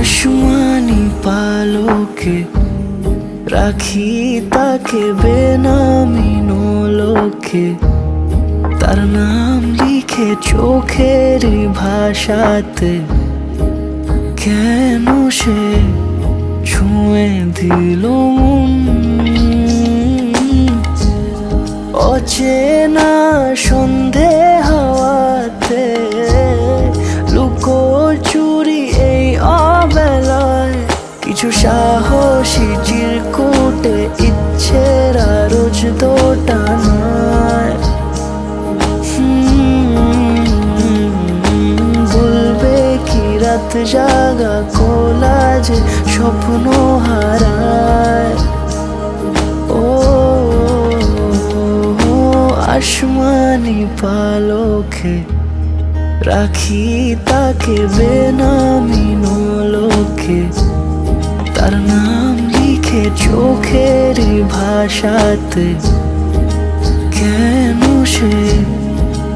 আসমানি পালকে রাখি তাকে বেনামি নোলকে, তার নাম লিখে চোখের ভাষাতে। কেন সে ছুঁয়ে দিল মন, অচেনা সন্ধে হাওয়াতে লুকোচুরি এই অবেলায়। কিছু সাহসী চিরকুটে ইচ্ছেরা রোজ দোটানায়। বলবে কি রাত জাগা কোলাজে স্বপ্ন হারায়। ও আসমানি পালকে রাখি তাকে বেনামি নোলকে, তার নাম লিখে চোখের ভাষাতে। কেন সে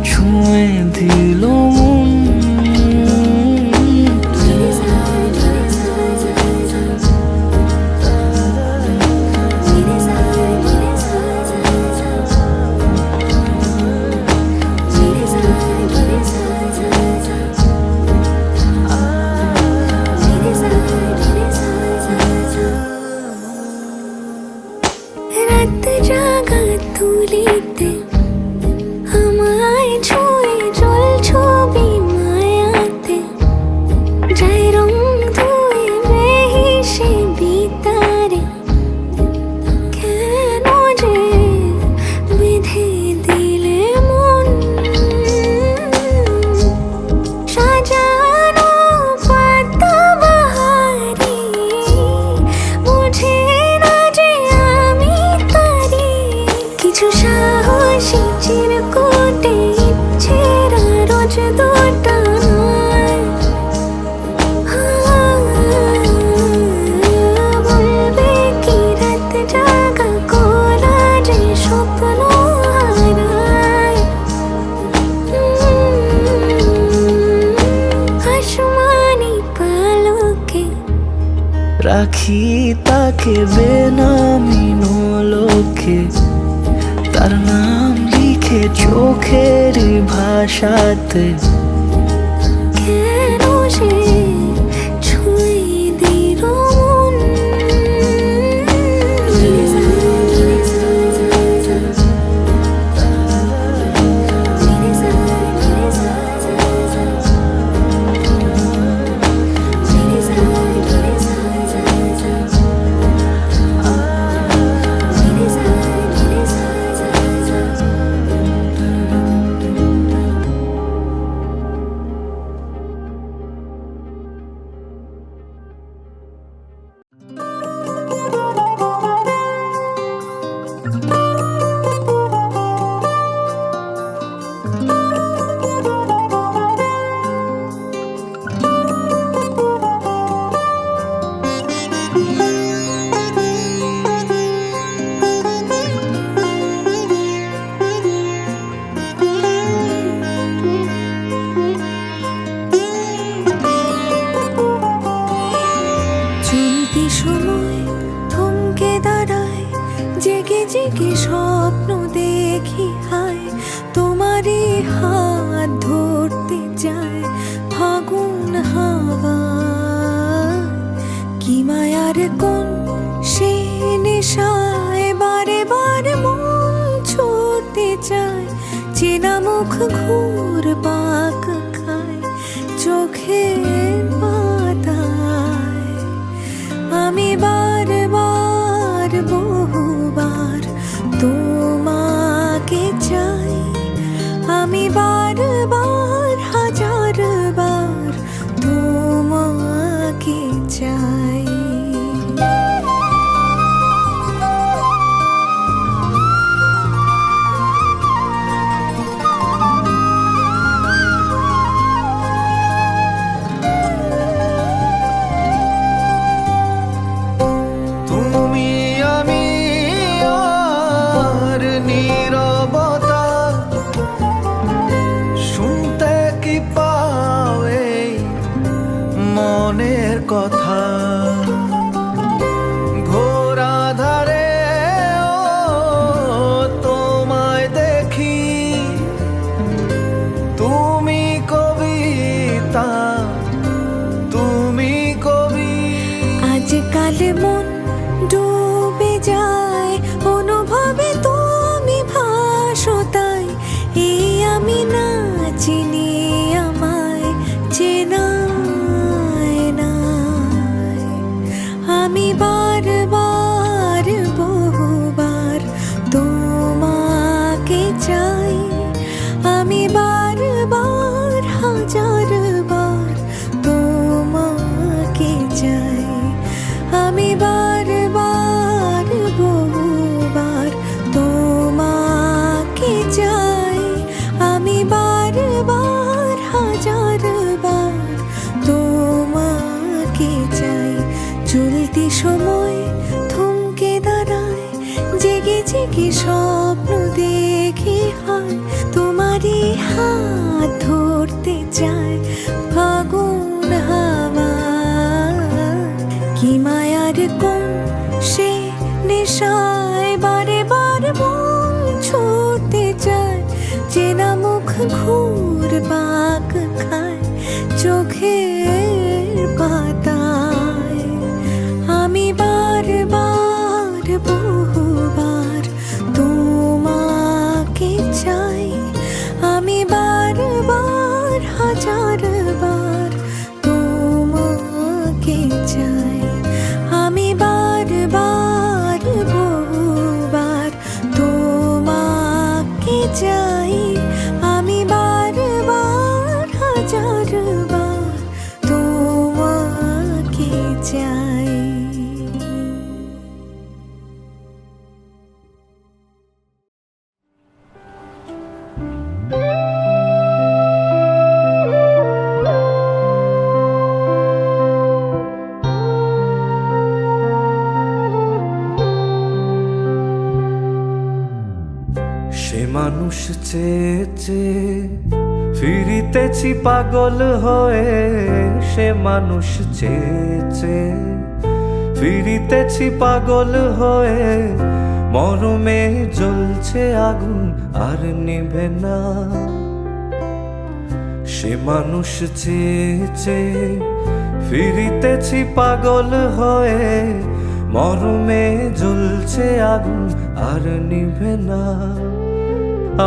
ছুঁয়ে দিল মন, তুলিতে আমায় ছুঁয়ে জল ছবি মায়াতে। যাই রং ধুয়ে বেহিসে বিতারে, কেন যে বেঁধে দিলে মন। সাজানো পাতা বাহারি বুঝে না যে আমি তারি। কিছু সাহসী চিরকুটে ইচ্ছেরা রোজ দোটানায়। বলবে কি রাত জাগা কোলাজে স্বপ্ন হারায়। আসমানি পালকে রাখি তাকে বেনামি নোলকে, তার নাম লিখে চোখের ভাষাতে। কেন সে ছুঁয়ে দিল মন। চলতি সময় থমকে দাঁড়ায়, জেগে জেগে স্বপ্ন দেখি হায়। তোমারই হাত ধরতে যায় ফাগুন হাওয়া। কি মায়ার কোন সে নেশায় বারে বারে মন ছুটতে চায়। চেনা মুখ ঘুর পাক খায় চোখের পাতায়। আমি বারবার বহুবার তোমাকে চাই। আমি বারবার হাজারবার তোমাকে চাই। সময় থমকে দাঁড়ায়, জেগে জেগে স্বপ্ন দেখি হয়, তোমারই হাত ধরতে চায় ফাগুন হাওয়া। কি মায়ার কোন সে নেশায় বারে বার মন ছুটতে চায়, চেনা মুখ ঘুরপাক খায় চোখের পাতায়। আমি বারবার বহুবার তোমাকে চাই, আমি বারবার হাজারবার তোমাকে চাই, আমি বারবার বহুবার তোমাকে চাই, আমি বারবার হাজারবার তোমাকে চাই। সে মানুষ চেয়ে চেয়ে ফিরিতেছি পাগল হয়ে, সে মানুষ চেয়ে চেয়ে ফিরিতেছি পাগল হয়ে, মরমে জ্বলছে আগুন আর নিভে না। সে মানুষ চেয়ে চেয়ে ফিরিতেছি পাগল হয়ে, মরমে জ্বলছে আগুন আর নিভে না।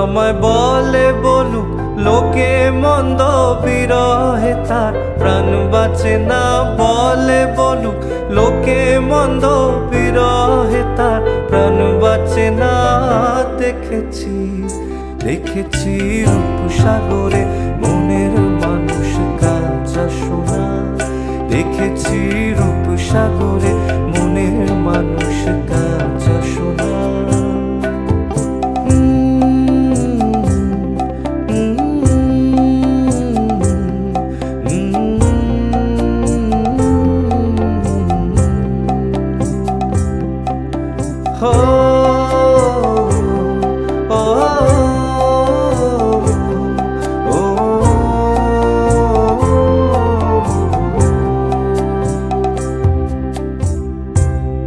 আমায় বলে বলুক লোকে মন্দ, বিরহে তার প্রাণ বাঁচে না। বলে বলুক লোকে মন্দ, বিরহে তার প্রাণ বাঁচে না। দেখেছি দেখেছি রূপসাগরে মনের মানুষ কাঁচা সোনা, দেখেছি রূপসাগরে মনের মানুষ কাঁচা সোনা।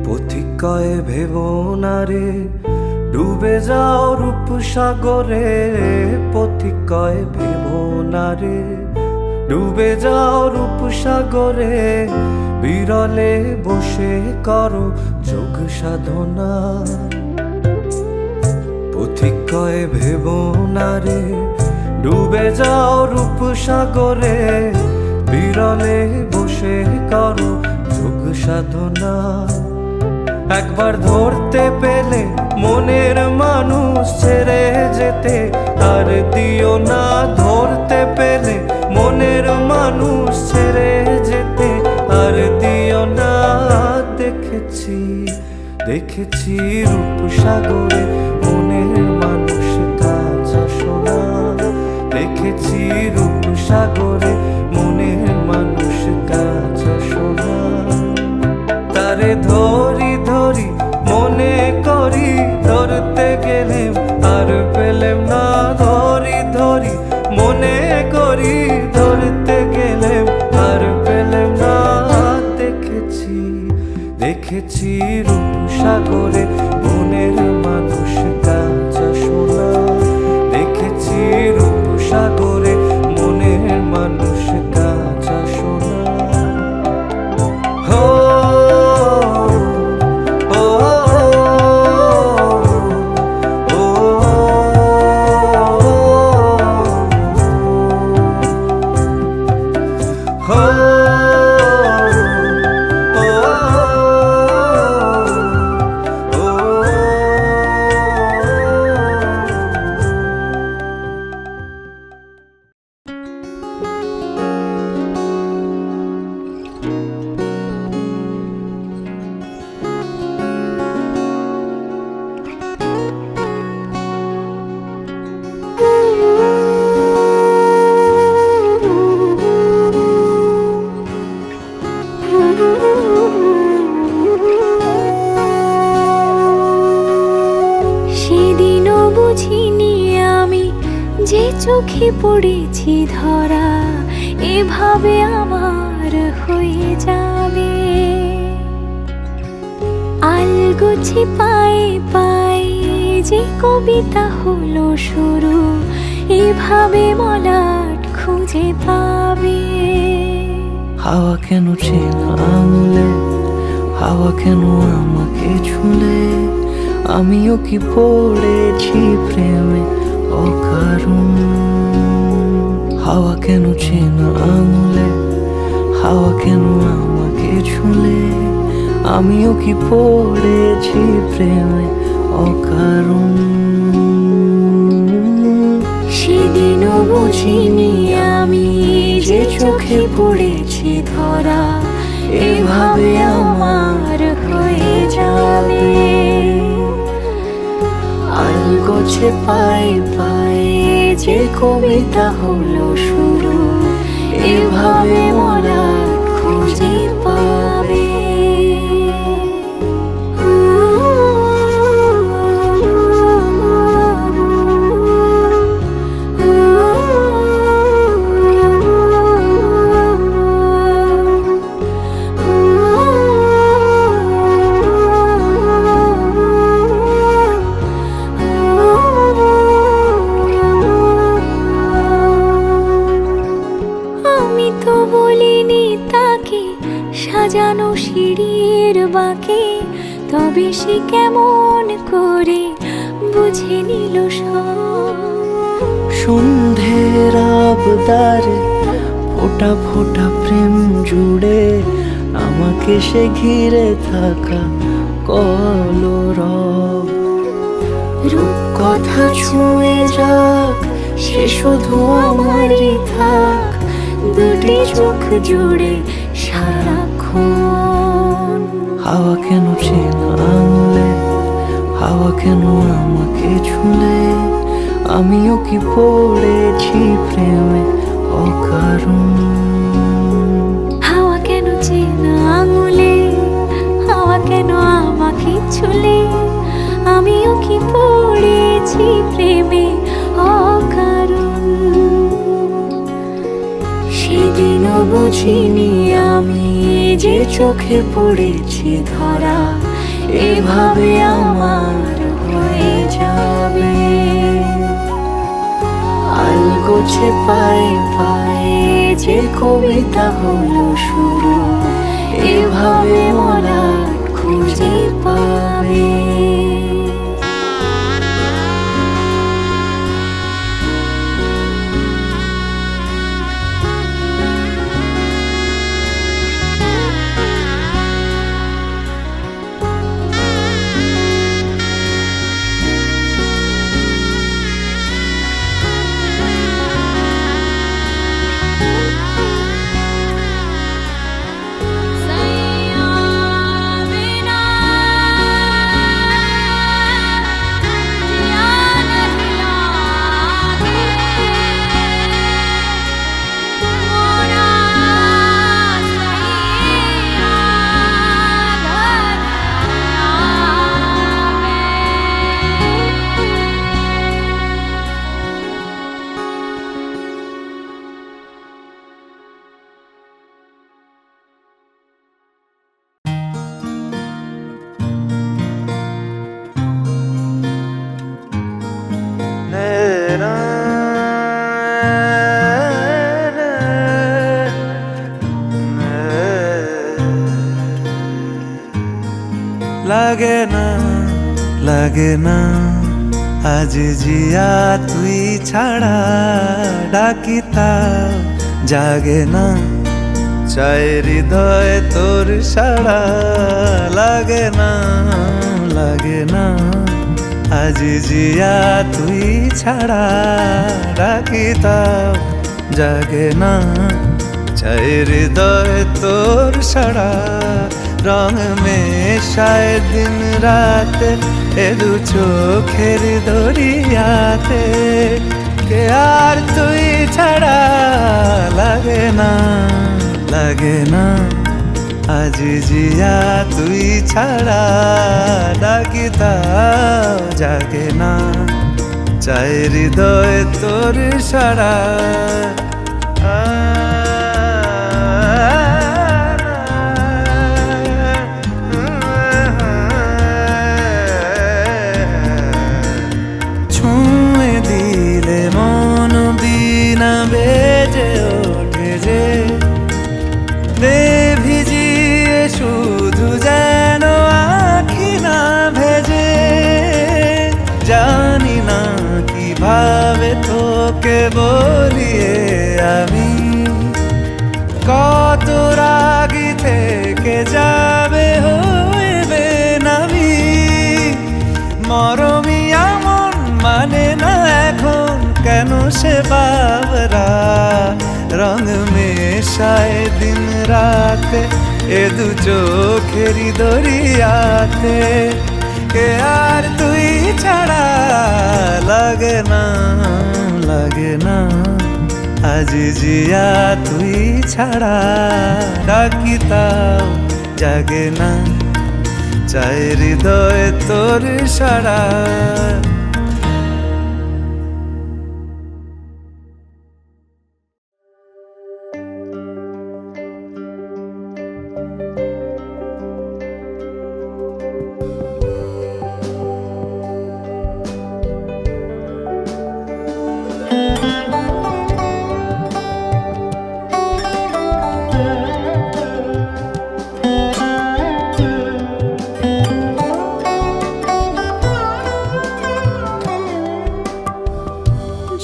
পথিকয়ে ভেবো না রে ডুবে যাও রূপসাগরে, পথিকয়ে ভেবো না রে ডুবে যাও রূপসাগরে, বিরলে বসে করো যোগ সাধনা। পথিকয়ে ভেবো না রে ডুবে যাও রূপসাগরে, বিরলে বসে করো যোগ সাধনা। একবার ধরতে পেলে মনের মানুষ ছেড়ে যেতে আর দিও না, ধরতে পেলে মনের মানুষ ছেড়ে যেতে আর দিও না। দেখেছি দেখেছি রূপসাগরে মনের মানুষ কাঁচা সোনা, দেখেছি রূপসাগরে মনের মানুষ কাঁচা সোনা। তারে ধরি ধরি মনে করি ধরতে গেলেম আর পেলেম না, ধরি ধরি মনে করি ধরতে গেলেম আর পেলেম না। দেখেছি দেখেছি রূপসাগরে মনের মানুষ চোখে পড়েছি ধরা, এভাবে আমার হয়ে যাবে। আলগোছে পায়ে পায়ে যে কবিতা হলো শুরু, এভাবে মলাট খুঁজে পাবে। হাওয়া কেন চেনা আঙুলে, হাওয়া কেন আমাকে ছুলে, আমিও কি পড়েছি প্রেমে অকারণ। হাওয়া কেন চেনা আঙুলে, হাওয়া কেন আমাকে ছুলে, আমিও কি পড়েছি প্রেমে অকারণ। সেদিনও বুঝিনি আমি যে চোখে পড়েছি ধরা, এভাবে আমার হয়ে যাবে। আলগোছে পায়ে পায়ে যে কবিতা হলো শুরু, এভাবে মলাট খুঁজে পাবে। আমি তো বলিনি তাকে সাজানো সিঁড়ির বাঁকে, তবে সে কেমন করে বুঝে নিল সব। সন্ধ্যের আবদারে ফোঁটা ফোঁটা প্রেম জুড়ে, আমাকে সে ঘিরে থাকা কলরব। রূপকথা ছুঁয়ে যাক, সে শুধু আমারই থাক, দুটি চোখ জুড়ে সারাক্ষণ। হাওয়া কেন চেনা আঙুলে, হাওয়া কেন আমাকে ছুলে, আমিও কি পড়েছি প্রেমে অকারণ। হাওয়া কেন চেনা আঙুলে, হাওয়া কেন আমাকে ছুলে, আমিও কি পড়েছি প্রেমে অকারণ। সেদিনও বুঝিনি আমি যে চোখে পড়েছি ধরা, এভাবে আমার হয়ে যাবে। আলগোছে পায়ে পায়ে যে কবিতা হলো শুরু, এভাবে মলাট খুঁজে পাবে। লাগে না, লাগে না আজ জিয়া তুই ছাড়া, ডাকিতা জাগে না, চাই হৃদয় তোর সাড়া। লাগে না, লাগে না আজ জিয়া তুই ছাড়া, ডাকিতা জাগে না, চাই হৃদয় তোর সাড়া। রং মেশায় দিন রাতে এ দু চোখের দরিয়াতে, কে আর তুই ছাড়া। লাগে না, লাগে না আজ জিয়া তুই ছাড়া, ডাকিতা জাগে না, চাই হৃদয় তোর সারা। ছুঁয়ে দিলে মন বিনা বেজে ওঠে যে, দে ভিজিয়ে শুধু যেন আখি না ভেজে। জানি না কিভাবে তোকে বলিয়ে আমি, কত রাগি থেকে যাবে হইবে নামি। মরমি এমন মানে না এখন কেন সে বাবরা, রং মেশায় দিন রাতে এ দু চোখেরি দরিয়াতে। কে আর তুই ছাড়া লাগে না, লাগে না আজ জিয়া তুই ছাড়া। ডাকি তাও জাগে না, চাই হৃদয় তোর সারা।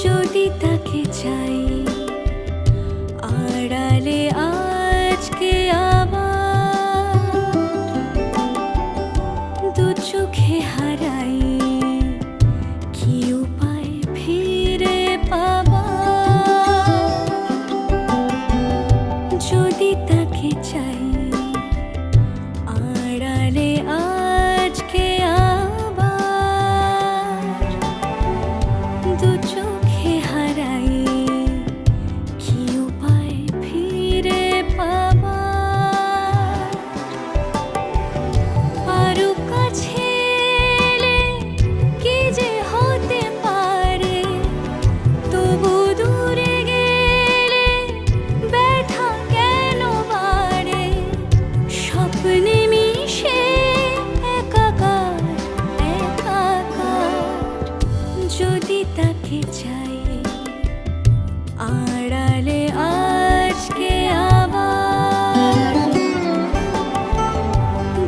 যদি তাকে চাই আড়ালে আজকে আবার, দু চোখে হারাই কি উপায় ফিরে পাবার। যদি তাকে চাই আড়ালে আজকে আবার, দু চোখে হারাই কি উপায় ফিরে পাবার। আরো কাছে এলে কি যে হতে পারে, তবু দূরে গেলে ব্যথা কেন বাড়ে। স্বপ্নে মিশে একাকার একাকার, যদি তাকে চাই আড়ালে আজকে আবার,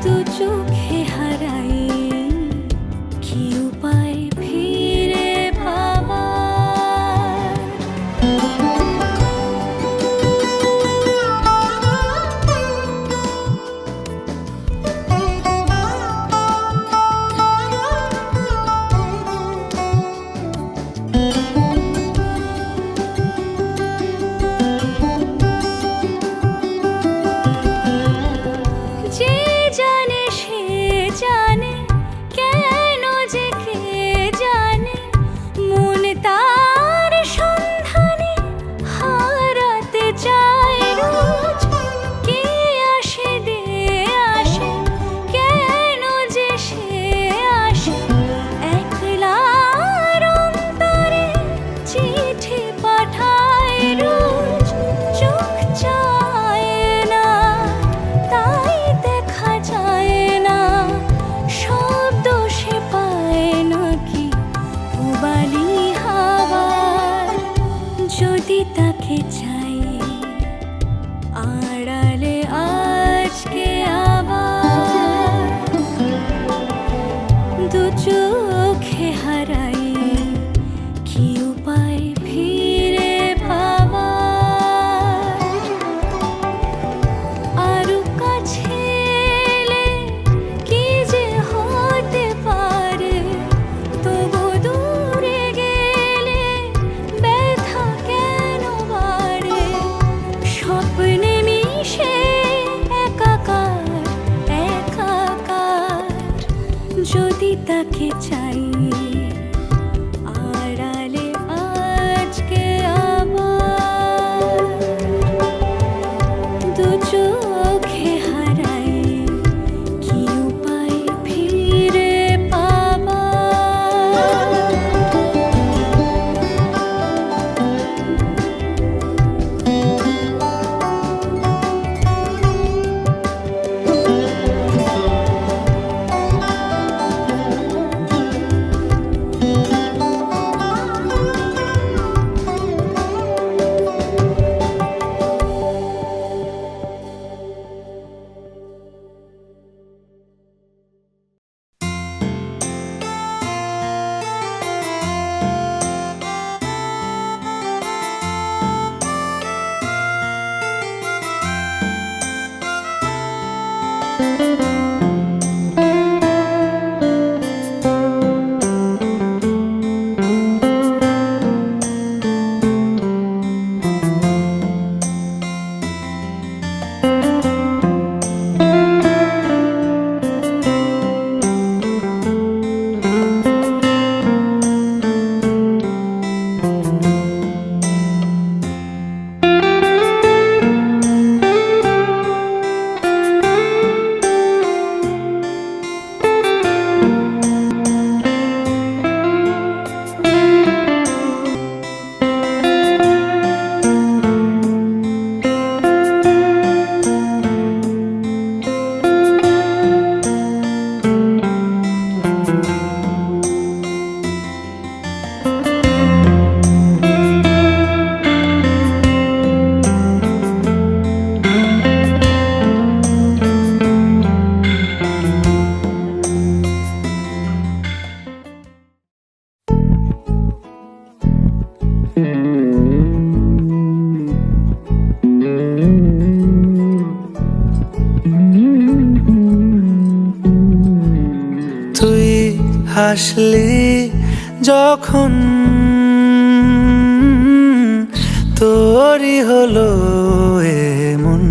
দু চোখে হারাই কি উপায় ফিরে পাবার। যে জানে সে জানে, কেন যে কে জানে, মন তার সন্ধানে হারাতে চায় রোজ। কে আসে দে আসে, কেন যে সে আসে, একলার অন্তরে চিঠি পাঠায় রোজ। চোখ চায় না তাই দেখা যায় না, শব্দ সে পায় নাকি পুবালি হাওয়ার। যদি তাকে চাই আড়ালে আজকে আবার, দু চোখে হারাই কি উপায় ফিরে পাবার। আরো কাছে এলে কি যে হতে পারে, তবু দূরে গেলে ব্যথা কেন বাড়ে। হাসলি যখন তোরই হলো এমন।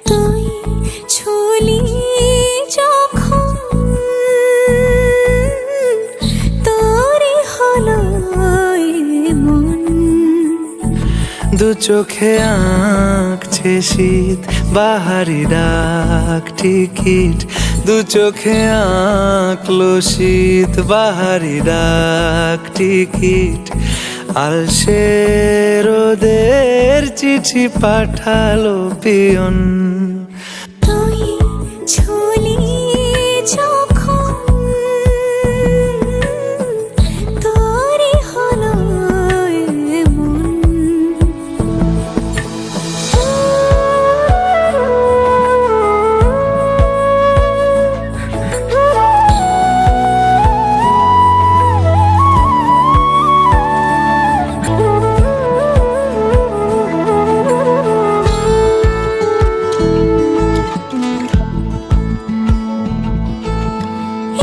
তুই ছুলি যখন তোরই হলো এমন। দু চোখে আঁকছে শীত বাহারি ডাক টিকিট, দু চোখে আঁকলো শীত বাহারি ডাক টিকিট। আলসে রোদের চিঠি পাঠালো পিয়ন। তুই ছুলি যখন তোরই হলো এমন।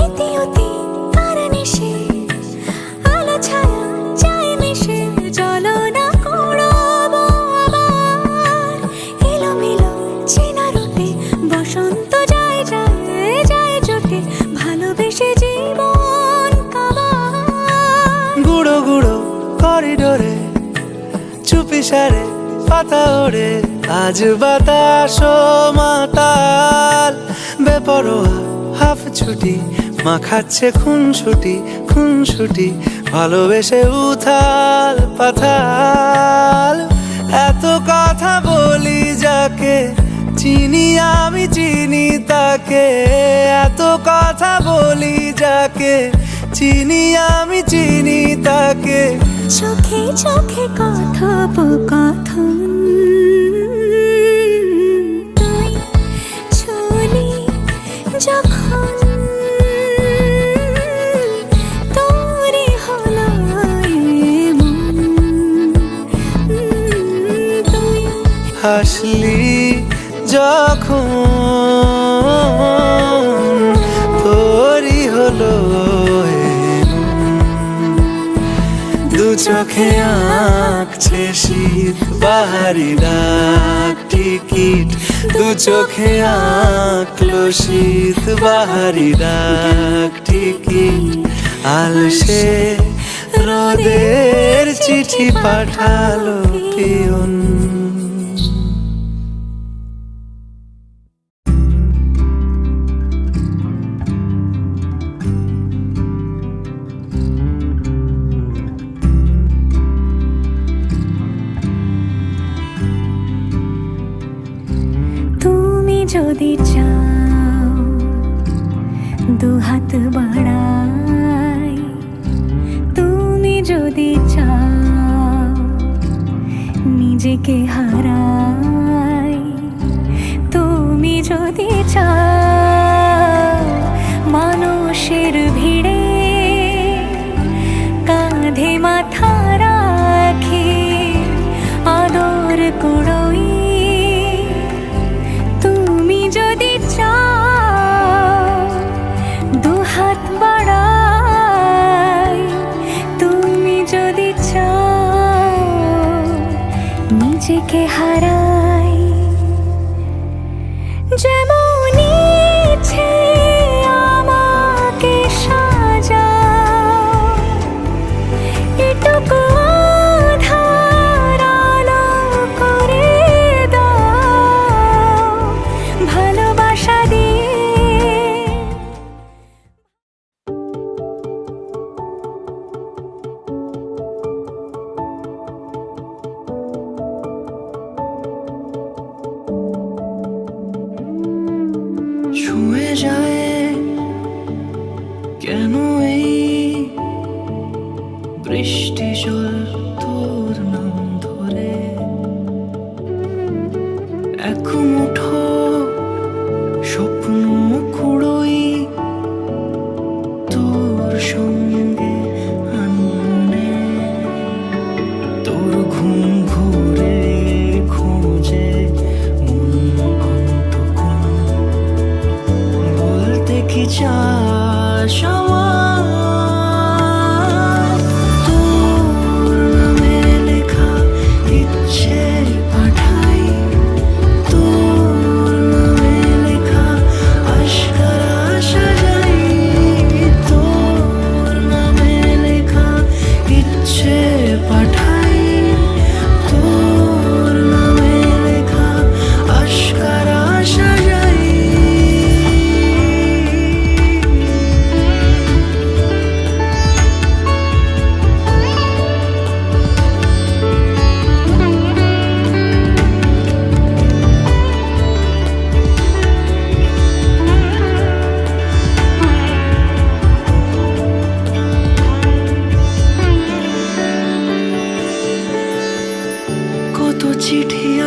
ইতিউতি কারণে সে আলো ছায়া যায় মিশে, চলো না কুড়াবো আবার এলোমেলো চেনা রূপে। বসন্ত যায় যায় যায় জোটে, ভালোবেসে জীবন কাবার। গুঁড়ো গুঁড়ো করিডোরে চুপি সারে পাতা ওড়ে, আজ বাতাস মাতাল বেপরোয়া হাফ ছুটি। মাখাচ্ছে খুনসুটি ভালোবেসে উথাল পাথাল। এত কথা বলি যাকে চিনি আমি চিনি তাকে, এত কথা বলি যাকে চিনি আমি চিনি তাকে। চোখে চোখে কথোপকথন, তুই ছুলি যখন তোরই হলো এমন। তুই হাসলি যখন তোরই হলো এমন। দু চোখে আঁকছে শীত বাহারি ডাক টিকিট, দু চোখে আঁকলো শীত বাহারি ডাক টিকিট। আলসে রোদের চিঠি পাঠালো পিয়ন। তুমি যদি চাও দুহাত বাড়াই, তুমি যদি চাও নিজেকে হারাই, তুমি যদি চাও মানুষের ভিড়ে কাঁধে মাথা রাখি আদর কুড়োই, তুমি যদি চাও দুহাত বাড়াই, তুমি যদি চাও নিজেকে হারাই। যেমন ইচ্ছে আমাকে সাজাও, এটুকু আধার আলো করে দাও ভালোবাসা দিয়ে। ছুঁয়ে যায় কেন এই বৃষ্টি জল তোর নাম ধরে, এক মুঠো স্বপ্ন কুড়োই তোর সঙ্গে আনমনে। তোর ঘুম ঘুরে খোঁজে মন অন্তকোণ, বলতে কি চাই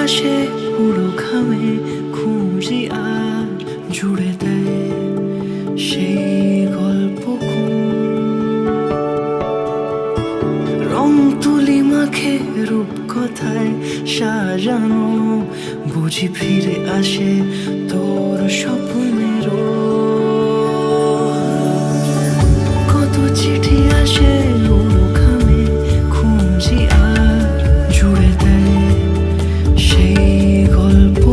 আসে পুরো ঘামে খুঁজি আর জুড়ে দেয় সেই গল্প রং তুলি মাখে রূপ কথায় সাজানো বুঝি ফিরে আসে তোর স্বপ্নের কত চিঠি আসে পুরো ঘামে খুঁজি আর জুড়ে দেয় সেই গল্প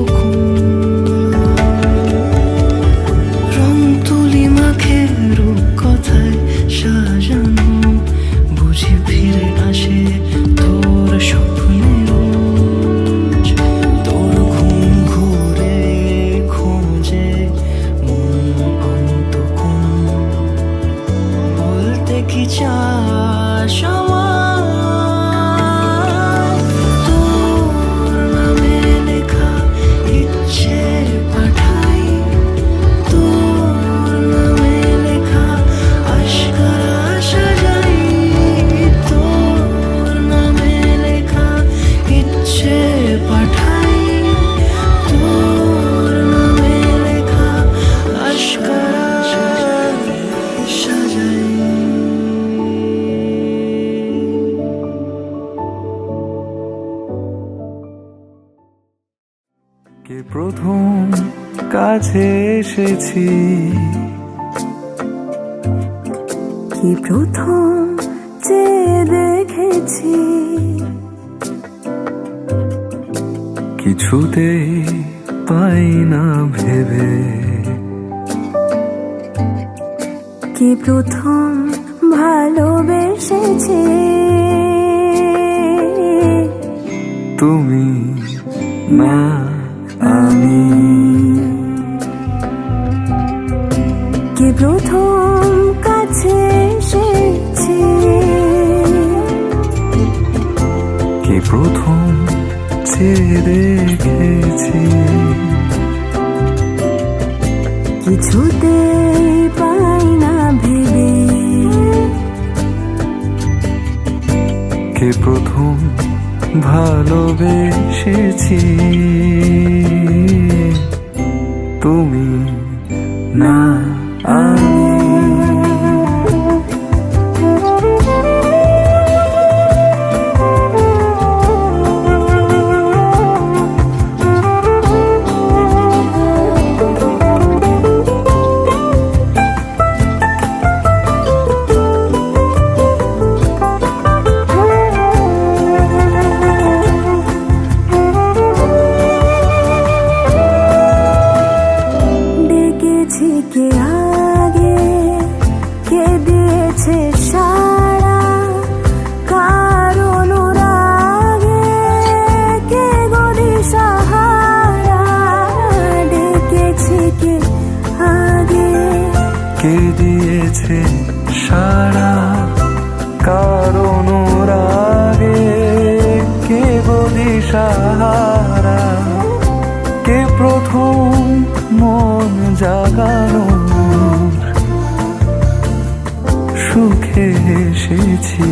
রং তুলি মাখে রূপ কথায় সাজানো বুঝি ফিরে আসে তোর স্বপ্নের তোর ঘুম ঘুরে খোঁজে মন অন্তকোণ বলতে কি চাস আমায় তোর নামে লেখা ইচ্ছে পাঠাই তোর নামে লেখা আশকারা সাজাই তোর নামে লেখা ইচ্ছে পাঠাই তোর নামে লেখা আশকারা সাজাই কে প্রথম কাছে এসেছি, কি প্রথম চেয়ে দেখেছি, কিছুতে পাই না ভেবে, কি প্রথম ভালোবেসেছি, তুমি না আমি, কি প্রথম কাছে এসেছি, কে প্রথম চেয়ে দেখেছি, কিছুতে পাই না ভেবে, কে প্রথম ভালোবেসেছি, তুমি না আমি। ডেকেছি কে আগে, কে দিয়েছে সাড়া, কার অনুরাগে কে গদি সাহারা, ডেকেছি কে আগে, কে দিয়েছে সারা, কার অনুরাগে কে বলি সাহারা, কে প্রথম মন জাগানো সুখে এসেছি,